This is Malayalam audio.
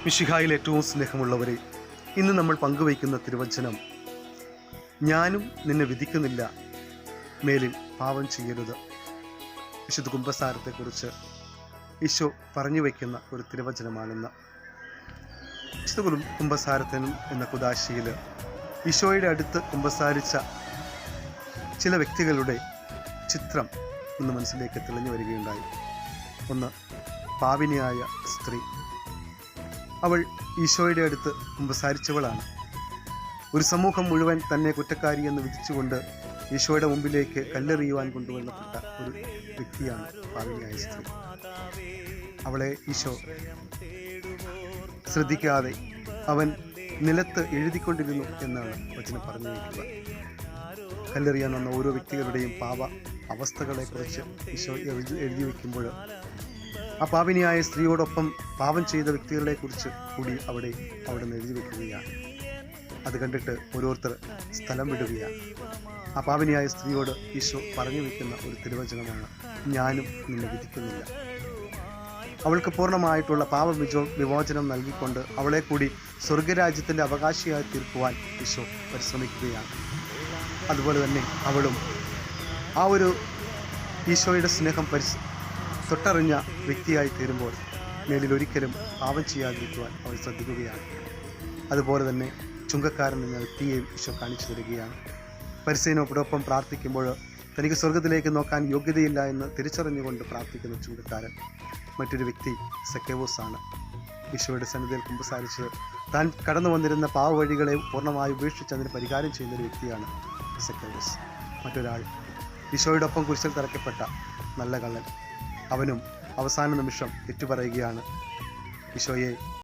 മിശിഹായിൽ ഏറ്റവും സ്നേഹമുള്ളവരെ, ഇന്ന് നമ്മൾ പങ്കുവയ്ക്കുന്ന തിരുവചനം, ഞാനും നിന്നെ വിധിക്കുന്നില്ല, മേലിൽ പാപം ചെയ്യരുത്. വിശുദ്ധ കുമ്പസാരത്തെക്കുറിച്ച് ഈശോ പറഞ്ഞു വയ്ക്കുന്ന ഒരു തിരുവചനമാണെന്ന്. വിശുദ്ധ കുമ്പസാരത്തിനും എന്ന കുദാശയിൽ ഈശോയുടെ അടുത്ത് കുമ്പസാരിച്ച ചില വ്യക്തികളുടെ ചിത്രം ഇന്ന് മനസ്സിലേക്ക് തെളിഞ്ഞു വരികയുണ്ടായി. ഒന്ന്, പാപിനിയായ സ്ത്രീ. അവൾ ഈശോയുടെ അടുത്ത് കുമ്പസാരിച്ചവളാണ്. ഒരു സമൂഹം മുഴുവൻ തന്നെ കുറ്റക്കാരി എന്ന് വിധിച്ചുകൊണ്ട് ഈശോയുടെ മുമ്പിലേക്ക് കല്ലെറിയുവാൻ കൊണ്ടുവന്നപ്പെട്ട ഒരു വ്യക്തിയാണ് പാപിനിയായ സ്ത്രീ. അവളെ ഈശോ ശ്രദ്ധിക്കാതെ അവൻ നിലത്ത് എഴുതിക്കൊണ്ടിരുന്നു എന്നാണ് വചനം പറഞ്ഞു വയ്ക്കുക. കല്ലെറിയാൻ വന്ന ഓരോ വ്യക്തികളുടെയും പാപ അവസ്ഥകളെക്കുറിച്ച് ഈശോ എഴുതി വയ്ക്കുമ്പോൾ ആ പാപിനിയായ സ്ത്രീയോടൊപ്പം പാപം ചെയ്ത വ്യക്തികളെക്കുറിച്ച് കൂടി അവിടെ നിന്ന് എഴുതി വയ്ക്കുകയാണ്. അത് കണ്ടിട്ട് ഓരോരുത്തർ സ്ഥലം വിടുകയാണ്. ആ പാപിനിയായ സ്ത്രീയോട് ഈശോ പറഞ്ഞു വയ്ക്കുന്ന ഒരു തിരുവചനമാണ്, ഞാനും നിന്നെ വിധിക്കുന്നില്ല. അവൾക്ക് പൂർണ്ണമായിട്ടുള്ള വിമോചനം നൽകിക്കൊണ്ട് അവളെ കൂടി സ്വർഗരാജ്യത്തിൻ്റെ അവകാശിയായി തീർക്കുവാൻ ഈശോ പരിശ്രമിക്കുകയാണ്. അതുപോലെ തന്നെ അവളും ആ ഒരു ഈശോയുടെ സ്നേഹം തൊട്ടറിഞ്ഞ വ്യക്തിയായി തീരുമ്പോൾ മേലിൽ ഒരിക്കലും പാപം ചെയ്യാതിരിക്കുവാൻ അവൾ ശ്രദ്ധിക്കുകയാണ്. അതുപോലെ തന്നെ ചുങ്കക്കാരൻ എന്ന വ്യക്തിയെയും ഈശോ കാണിച്ചു തരികയാണ്. പരിസേനോടൊപ്പം പ്രാർത്ഥിക്കുമ്പോൾ തനിക്ക് സ്വർഗത്തിലേക്ക് നോക്കാൻ യോഗ്യതയില്ല എന്ന് തിരിച്ചറിഞ്ഞുകൊണ്ട് പ്രാർത്ഥിക്കുന്ന ചുങ്കക്കാരൻ. മറ്റൊരു വ്യക്തി സക്കേവോസ് ആണ്. ഈശോയുടെ സന്നിധിയിൽ കുമ്പസാരിച്ച് താൻ കടന്നു വന്നിരുന്ന പാവവഴികളെ പൂർണ്ണമായി ഉപേക്ഷിച്ച് അതിന് പരിഹാരം ചെയ്യുന്ന ഒരു വ്യക്തിയാണ് സക്കേവോസ്. മറ്റൊരാൾ ഈശോയോടൊപ്പം കുരിശിൽ തറയ്ക്കപ്പെട്ട നല്ല കള്ളൻ. അവനും അവസാന നിമിഷം ഏറ്റുപറയുകയാണ്, ഈശോയെ,